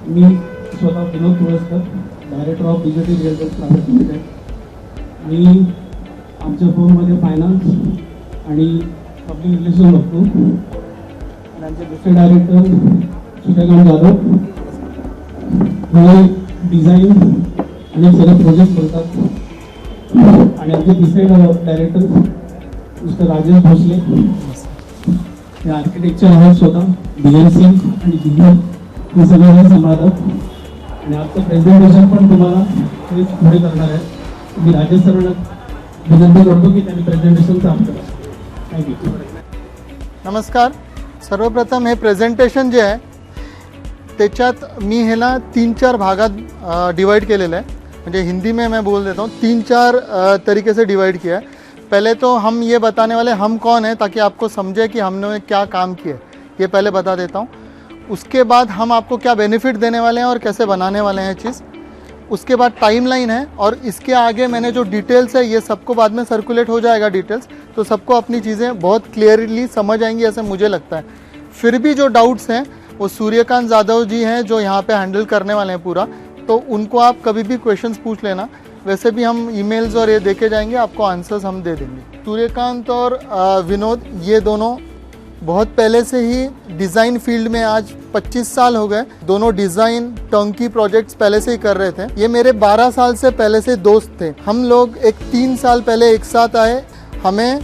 मी स्वतः Vinod Tulaskar, director of BJT realtors private limited. मी आमच्या फर्ममध्ये फायनान्स आणि पब्लिक रिलेशन बघतो आणि आमचे दुसरे डायरेक्टर सूर्यकांत जाधव हे डिझाईन आणि सगळे प्रोजेक्ट करतात. आणि आमचे तिसरे डायरेक्टर मिस्टर राजेश भोसले हे आर्किटेक्चर आहेत स्वतः, BNC आणि दिग्गज हे सगळे हे सांभाळतात. आणि आजचं प्रेझेंटेशन पण तुम्हाला हेच पुढे करणार आहे. मी राजेश सरांना विनंती करतो की त्यांनी प्रेझेंटेशन चालू करा. थँक्यू. नमस्कार. सर्वप्रथम हे प्रेझेंटेशन जे आहे त्याच्यात मी ह्याला 3-4 भागात डिवाइड केलेलं आहे. म्हणजे हिंदी में मैं बोल देता हूँ, 3-4 तरीके से डिवाइड किया है. पहले तो हम ये बताने वाले हम कौन है ताकि आपको समझे कि हमने क्या काम किया है, ये पहले बता देता हूँ. उसके बाद हम आपको क्या बेनिफिट देने वाले हैं और कैसे बनाने वाले हैं चीज़. उसके बाद टाइमलाइन है और इसके आगे मैंने जो डिटेल्स है ये सबको बाद में सर्कुलेट हो जाएगा डिटेल्स, तो सबको अपनी चीज़ें बहुत क्लियरली समझ आएंगी ऐसे मुझे लगता है. फिर भी जो डाउट्स हैं वो सूर्यकांत जाधव जी हैं जो यहाँ पे हैंडल करने वाले हैं पूरा, तो उनको आप कभी भी क्वेश्चंस पूछ लेना. वैसे भी हम ईमेल्स और ये देके जाएंगे, आपको आंसर्स हम दे देंगे. सूर्यकांत और विनोद ये दोनों बहुत पहले से ही डिज़ाइन फील्ड में, आज 25 साल हो गए, दोनों डिज़ाइन टर्नकी प्रोजेक्ट्स पहले से ही कर रहे थे. ये मेरे 12 साल से पहले से दोस्त थे. हम लोग 3 साल पहले एक साथ आए. हमें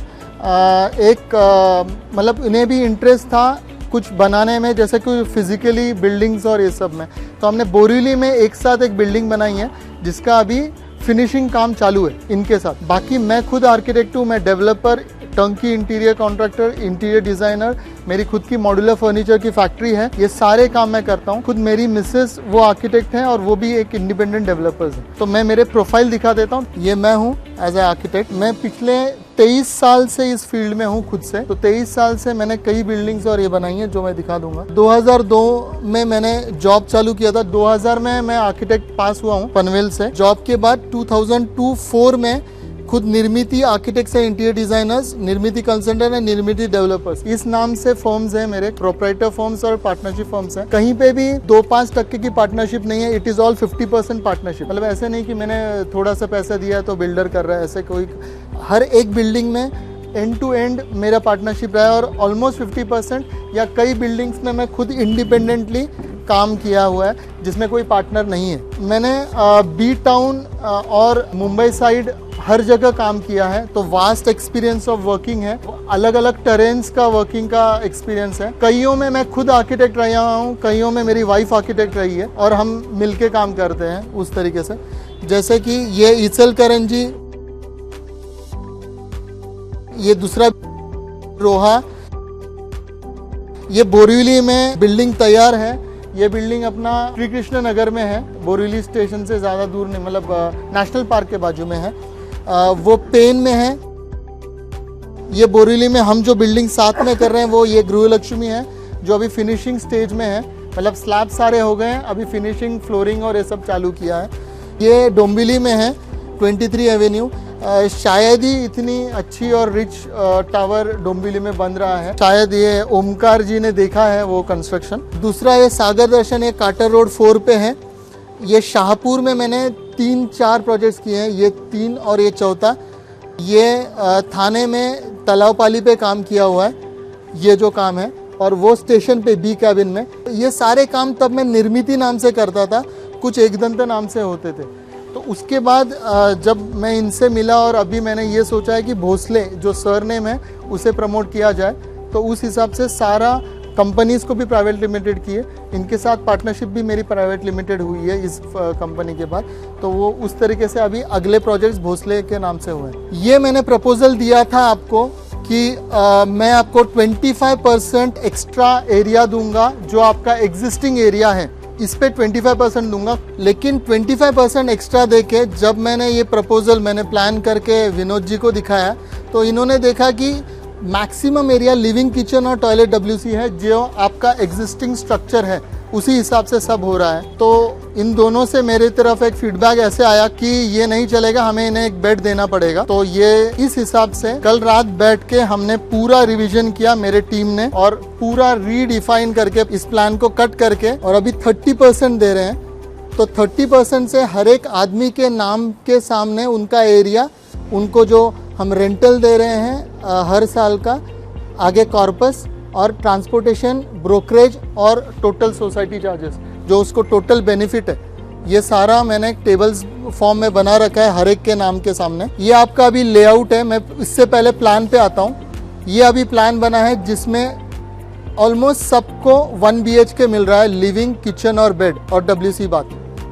मतलब इन्हें भी इंटरेस्ट था कुछ बनाने में, जैसे कि फिजिकली बिल्डिंग्स और ये सब में. तो हमने बोरीवली में एक साथ एक बिल्डिंग बनाई है जिसका अभी फिनिशिंग काम चालू है इनके साथ. बाकी मैं खुद आर्किटेक्ट हूँ, मैं डेवलपर, टंकी इंटीरियर कॉन्ट्रैक्टर, इंटीरियर डिज़ाइनर, मेरी खुद की मॉड्यूलर फर्नीचर की फैक्ट्री है. ये सारे काम मैं करता हूँ खुद. मेरी मिसेस वो आर्किटेक्ट हैं और वो भी एक इंडिपेंडेंट डेवलपर्स हैं. तो मैं मेरे प्रोफाइल दिखा देता हूँ. ये मैं हूँ एज ए आर्किटेक्ट. मैं पिछले 23 साल से इस फील्ड में हूँ खुद से. तो 23 साल से मैंने कई बिल्डिंग्स और ये बनाई हैं जो मैं दिखा दूंगा. 2002 में मैंने जॉब चालू किया था. 2000 में मैं आर्किटेक्ट पास हुआ हूँ पनवेल से. जॉब के बाद 2002-04 में खुद Nirmiti architects and interior designers, Nirmiti consultant and Nirmiti developers, इस नाम से फर्म्स हैं मेरे. प्रोप्राइटर फर्म्स और पार्टनरशिप फर्म्स हैं. कहीं पे भी 2-5% की पार्टनरशिप नहीं है. It is all 50% partnership. मतलब ऐसे नहीं कि मैंने थोड़ा सा पैसा दिया तो बिल्डर कर रहा है, ऐसे कोई. हर एक बिल्डिंग में एंड टू एंड मेरा पार्टनरशिप रहा है और ऑलमोस्ट 50% या कई बिल्डिंग्स में मैं खुद इंडिपेंडेंटली काम किया हुआ है जिसमें कोई पार्टनर नहीं है. मैंने बी टाउन और मुंबई साइड हर जगह काम किया है. तो वास्ट एक्सपीरियंस ऑफ वर्किंग है. अलग अलग टेरेन्स का वर्किंग का एक्सपीरियंस है. कईयों में मैं खुद आर्किटेक्ट रहा हूँ, कईयों में मेरी वाइफ आर्किटेक्ट रही है और हम मिलके काम करते हैं उस तरीके से. जैसे कि ये इचलकरंजी, ये दूसरा रोहा, ये बोरीवली में बिल्डिंग तैयार है. ये बिल्डिंग अपना श्री कृष्ण नगर में है, बोरीवली स्टेशन से ज़्यादा दूर नहीं, मतलब नेशनल पार्क के बाजू में है. वो पेन में है. ये बोरीवली में हम जो बिल्डिंग साथ में कर रहे हैं वो ये गृहलक्ष्मी है जो अभी फिनिशिंग स्टेज में है. मतलब स्लैब सारे हो गए हैं, अभी फिनिशिंग फ्लोरिंग और ये सब चालू किया है. ये डोंबिवली में है, 23 एवेन्यू. शायद ही इतनी अच्छी और रिच टावर डोंबिवली में बन रहा है. शायद ये ओमकार जी ने देखा है वो कंस्ट्रक्शन. दूसरा ये सागर दर्शन, ये काटर रोड 4 पे है. ये शाहपुर में मैंने 3-4 प्रोजेक्ट्स किए हैं, ये 3 और ये चौथा. ये थाने में तलावपाली पे काम किया हुआ है, ये जो काम है. और वो स्टेशन पे बी कैबिन में. ये सारे काम तब मैं निर्मिति नाम से करता था, कुछ एकदंत नाम से होते थे. तो उसके बाद जब मैं इनसे मिला और अभी मैंने ये सोचा है कि भोसले जो सरनेम है उसे प्रमोट किया जाए, तो उस हिसाब से सारा कंपनीज को भी प्राइवेट लिमिटेड किए. इनके साथ पार्टनरशिप भी मेरी प्राइवेट लिमिटेड हुई है इस कंपनी के बाद. तो वो उस तरीके से अभी अगले प्रोजेक्ट्स भोसले के नाम से हुए. ये मैंने प्रपोजल दिया था आपको कि मैं आपको 25% एक्स्ट्रा एरिया दूंगा जो आपका एग्जिस्टिंग एरिया है, इस पे 25% दूंगा. लेकिन 25% एक्स्ट्रा देके जब मैंने ये प्रपोजल मैंने प्लान करके विनोद जी को दिखाया तो इन्होंने देखा कि मैक्सिमम एरिया लिविंग किचन और टॉयलेट WC है जो आपका एग्जिस्टिंग स्ट्रक्चर है उसी हिसाब से सब हो रहा है। तो इन दोनों से मेरी तरफ एक फीडबैक ऐसे आया कि ये नहीं चलेगा, हमें इन्हें एक बेड देना पड़ेगा। तो ये इस हिसाब से कल रात बैठ के हमने पूरा रिवीजन किया मेरे टीम ने, और पूरा रीडिफाइन करके इस प्लान को कट करके, और अभी 30% दे रहे हैं। तो 30% से हर एक आदमी के नाम के सामने उनका एरिया, उनको जो हम रेंटल दे रहे हैं हर साल का, आगे कॉर्पस और ट्रांसपोर्टेशन, ब्रोकरेज और टोटल सोसाइटी चार्जेस, जो उसको टोटल बेनिफिट है, ये सारा मैंने एक टेबल्स फॉर्म में बना रखा है हर एक के नाम के सामने। ये आपका अभी लेआउट है, मैं इससे पहले प्लान पे आता हूँ। ये अभी प्लान बना है जिसमें ऑलमोस्ट सबको 1 BHK मिल रहा है, लिविंग, किचन और बेड, और WC बात,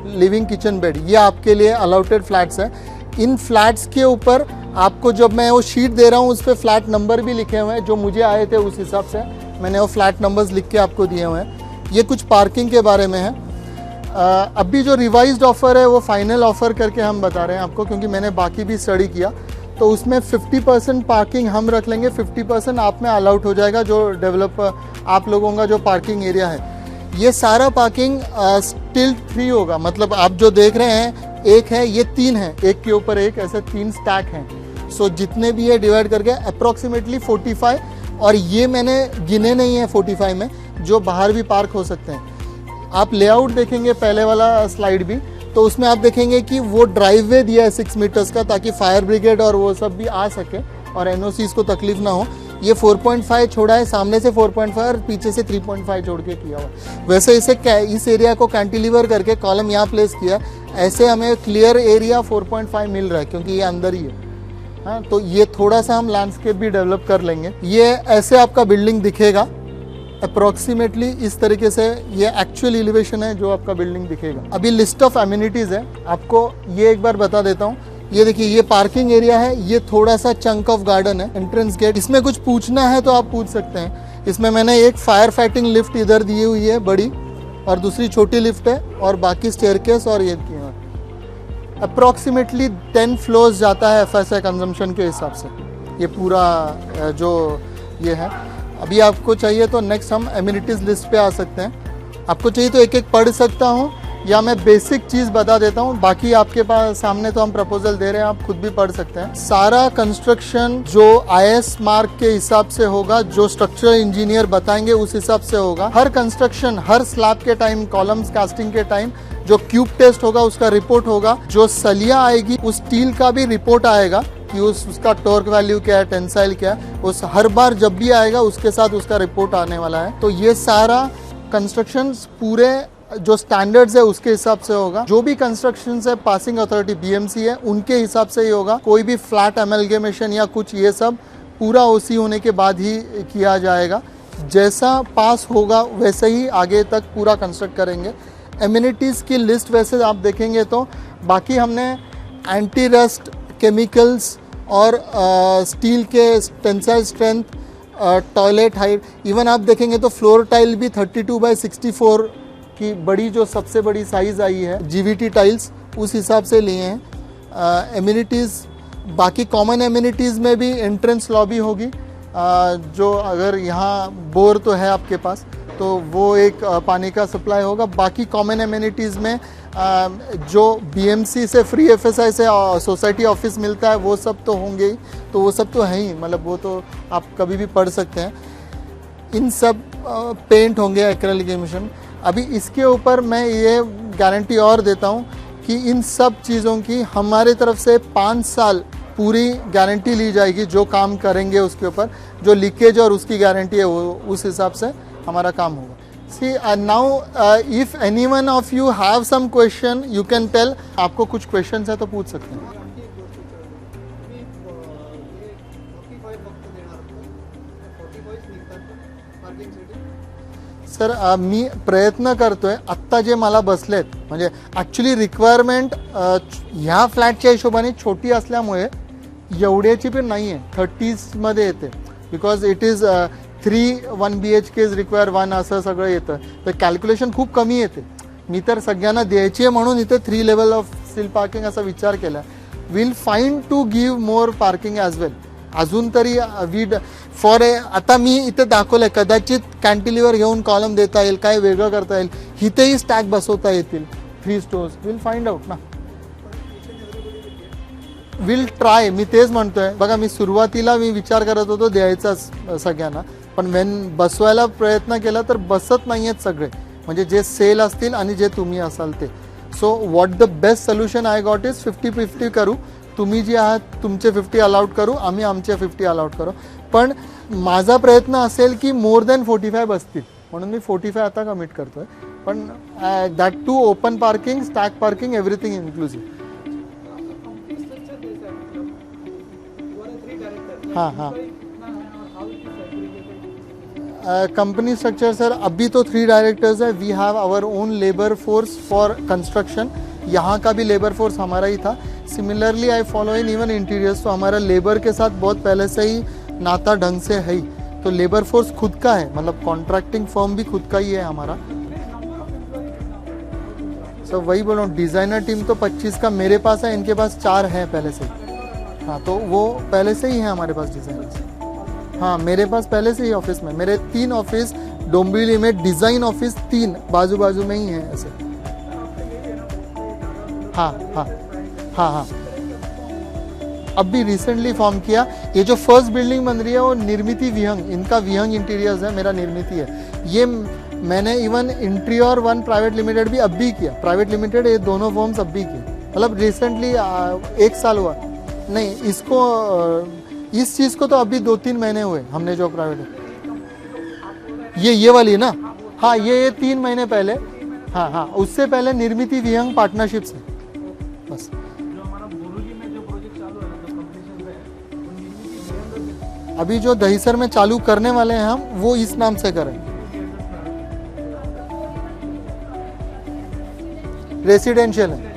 लिविंग, किचन, बेड, ये आपके लिए अलॉटेड फ्लैट्स है। इन फ्लैट्स के ऊपर आपको जब मैं वो शीट दे रहा हूँ उस पर फ्लैट नंबर भी लिखे हुए हैं, जो मुझे आए थे उस हिसाब से मैंने वो फ्लैट नंबर्स लिख के आपको दिए हुए हैं। ये कुछ पार्किंग के बारे में है। अभी जो रिवाइज्ड ऑफर है वो फाइनल ऑफर करके हम बता रहे हैं आपको, क्योंकि मैंने बाकी भी स्टडी किया। तो उसमें 50% पार्किंग हम रख लेंगे, 50% आप में अलाउट हो जाएगा, जो डेवलप आप लोगों का जो पार्किंग एरिया है। ये सारा पार्किंग स्टिल फ्री होगा, मतलब आप जो देख रहे हैं, एक है, ये 3 है, एक के ऊपर एक, ऐसे 3 स्टैक हैं। सो जितने भी है डिवाइड करके अप्रोक्सीमेटली 45, और ये मैंने गिने नहीं है 45 में, जो बाहर भी पार्क हो सकते हैं। आप लेआउट देखेंगे पहले वाला स्लाइड भी, तो उसमें आप देखेंगे कि वो ड्राइववे दिया है 6 मीटर्स का, ताकि फायर ब्रिगेड और वो सब भी आ सके और NOCs को तकलीफ ना हो। ये 4.5 छोड़ा है, सामने से 4.5 और पीछे से 3.5 जोड़ के किया हुआ। वैसे इसे इस एरिया को कैंटिलीवर करके कॉलम यहाँ प्लेस किया, ऐसे हमें क्लियर एरिया 4.5 मिल रहा है, क्योंकि ये अंदर ही है। हाँ, तो ये थोड़ा सा हम लैंडस्केप भी डेवलप कर लेंगे। ये ऐसे आपका बिल्डिंग दिखेगा अप्रोक्सीमेटली इस तरीके से, ये एक्चुअल एलिवेशन है जो आपका बिल्डिंग दिखेगा। अभी लिस्ट ऑफ एमिनिटीज़ है, आपको ये एक बार बता देता हूँ। ये देखिए, ये पार्किंग एरिया है, ये थोड़ा सा चंक ऑफ गार्डन है, एंट्रेंस गेट। इसमें कुछ पूछना है तो आप पूछ सकते हैं। इसमें मैंने एक फायर फाइटिंग लिफ्ट इधर दी हुई है बड़ी, और दूसरी छोटी लिफ्ट है, और बाकी स्टेयरकेस और ये किए हैं। अप्रॉक्सीमेटली 10 फ्लोर्स जाता है FSI कंजम्पशन के हिसाब से, ये पूरा जो ये है। अभी आपको चाहिए तो नेक्स्ट हम एमिनिटीज़ लिस्ट पे आ सकते हैं। आपको चाहिए तो एक एक पढ़ सकता हूँ, या मैं बेसिक चीज़ बता देता हूँ, बाकी आपके पास सामने तो हम प्रपोजल दे रहे हैं, आप खुद भी पढ़ सकते हैं। सारा कंस्ट्रक्शन जो IS मार्क के हिसाब से होगा, जो स्ट्रक्चरल इंजीनियर बताएंगे उस हिसाब से होगा। हर कंस्ट्रक्शन, हर स्लैब के टाइम, कॉलम्स कास्टिंग के टाइम जो क्यूब टेस्ट होगा उसका रिपोर्ट होगा, जो सलिया आएगी उस स्टील का भी रिपोर्ट आएगा कि उसका टॉर्क वैल्यू क्या है, टेंसाइल क्या है, उस हर बार जब भी आएगा उसके साथ उसका रिपोर्ट आने वाला है। तो ये सारा कंस्ट्रक्शन पूरे जो स्टैंडर्ड्स है उसके हिसाब से होगा। जो भी कंस्ट्रक्शन है पासिंग अथॉरिटी BMC है उनके हिसाब से ही होगा। कोई भी फ्लैट एमलगेमेशन या कुछ, ये सब पूरा OC होने के बाद ही किया जाएगा। जैसा पास होगा वैसे ही आगे तक पूरा कंस्ट्रक्ट करेंगे। एमिनिटीज़ की लिस्ट वैसे आप देखेंगे तो बाकी हमने एंटी रस्ट केमिकल्स और स्टील के tensile strength, toilet height, even आप देखेंगे तो फ्लोर टाइल भी 32/64 की बड़ी, जो सबसे बड़ी साइज़ आई है GVT टाइल्स, उस हिसाब से लिए हैं। एमिनिटीज़ बाकी कॉमन एमिनिटीज़ में भी एंट्रेंस लॉबी होगी, जो अगर यहाँ बोर तो है आपके पास तो वो एक पानी का सप्लाई होगा। बाकी कॉमन एमिनिटीज़ में जो BMC से फ्री FSI से सोसाइटी ऑफिस मिलता है वो सब तो होंगे ही, तो वो सब तो है ही, मतलब वो तो आप कभी भी पढ़ सकते हैं। इन सब पेंट होंगे, एक्रेलिक एमिशन। अभी इसके ऊपर मैं ये गारंटी और देता हूँ कि इन सब चीज़ों की हमारे तरफ से 5 साल पूरी गारंटी ली जाएगी। जो काम करेंगे उसके ऊपर जो लीकेज और उसकी गारंटी है वो उस हिसाब से हमारा काम होगा। See, now if anyone of you have some question, you can tell. आपको कुछ questions है तो पूछ सकते हैं। सर मी प्रयत्न करतोय, आत्ता जे मला बसलेत म्हणजे ॲक्च्युली रिक्वायरमेंट ह्या फ्लॅटच्या हिशोबाने छोटी असल्यामुळे एवढ्याची पण नाही आहे, 30s मध्ये येते, because it is 3 1 BHKs require 1 असं सगळं येतं, तर कॅल्क्युलेशन खूप कमी येते। मी तर सगळ्यांना द्यायची आहे म्हणून इथे 3 लेवल ऑफ स्टील पार्किंग असा विचार केला। Will find to give more parking as well. अजून तरी फॉर आता मी इथे दाखवलंय, कदाचित कॅन्टिलिव्हर घेऊन कॉलम देता येईल, काय वेगळं करता येईल, इथेही स्टॅक बसवता येतील 3 स्टोर्स. विल फाइंड आउट ना, विल ट्राय. मी तेच म्हणतोय बघा, मी सुरुवातीला विचार करत होतो द्यायचाच सगळ्यांना, पण वेन बसवायला प्रयत्न केला तर बसत नाही आहेत सगळे, म्हणजे जे सेल असतील आणि जे तुम्ही असाल ते. So what the best solution I got is 50-50 करू. तुम्ही जे आहात तुमचे 50 अलाउड करू, आम्ही आमचे 50 अलाउड करू. पण माझा प्रयत्न असेल की मोर दॅन 45 बसतील, म्हणून मी 45 आता कमिट करतोय. पण that to open parking, stack parking, everything inclusive. हाँ हाँ. कंपनी स्ट्रक्चर सर, अभी तो 3 डायरेक्टर्स है. We have our own labour force for construction. यहाँ का भी लेबर फोर्स हमारा ही था. Similarly I follow in even interiors, तो हमारा लेबर के साथ बहुत पहले से ही नाता ढंग से है ही. तो लेबर फोर्स खुद का है, मतलब कॉन्ट्रैक्टिंग फर्म भी खुद का ही है हमारा. सर वही बोल रहा हूँ, डिज़ाइनर टीम तो 25 का मेरे पास है, इनके पास 4 हैं पहले से ही. हाँ, तो वो पहले से ही है हमारे पास डिज़ाइनर्स. हाँ, मेरे पास पहले से ही ऑफिस में, मेरे 3 ऑफिस डोंबिवली में, डिज़ाइन ऑफिस 3 बाजू बाजू में ही हैं ऐसे. हाँ हाँ हाँ हाँ. अभी रिसेंटली फॉर्म किया. ये जो फर्स्ट बिल्डिंग बन रही है वो निर्मिति विहंग, इनका विहंग इंटीरियर्स है, मेरा निर्मिति है. ये मैंने इवन इंटीरियर 1 प्राइवेट लिमिटेड भी अब भी किया. प्राइवेट लिमिटेड ये दोनों फॉर्म्स अब भी किए, मतलब रिसेंटली 1 साल हुआ नहीं इसको. इस चीज़ को तो अभी 2-3 महीने हुए हमने जो प्राइवेट, ये वाली ना. हाँ, ये 3 महीने पहले. हाँ हाँ, उससे पहले निर्मिति विहंग पार्टनरशिप से बस. अभी जो दहीसर में चालू करने वाले हैं हम, वो इस नाम से करें, रेसिडेंशियल है.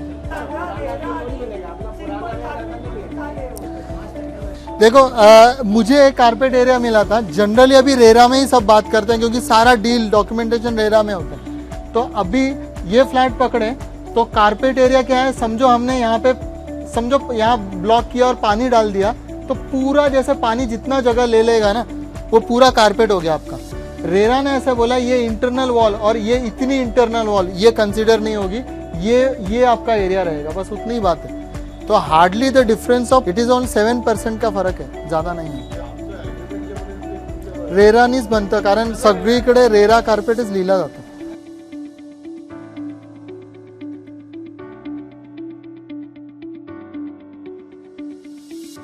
देखो मुझे एक कारपेट एरिया मिला था. जनरली अभी रेरा में ही सब बात करते हैं, क्योंकि सारा डील डॉक्यूमेंटेशन रेरा में होता है. तो अभी ये फ्लैट पकड़े तो कारपेट एरिया क्या है, समझो हमने यहाँ पे, समझो यहाँ ब्लॉक किया और पानी डाल दिया, तो पूरा जैसे पानी जितना जगह ले लेगा ना, वो पूरा कारपेट हो गया आपका. रेरा ने ऐसे बोला ये इंटरनल वॉल और ये इतनी इंटरनल वॉल ये कंसिडर नहीं होगी, ये आपका एरिया रहेगा, बस उतनी ही बात है. तो hardly the difference of it is on 7% का फरक है, ज़्यादा नहीं है. रेरानीच बनतं, कारण सगळीकडे रेरा कार्पेटच लिहिला जातो.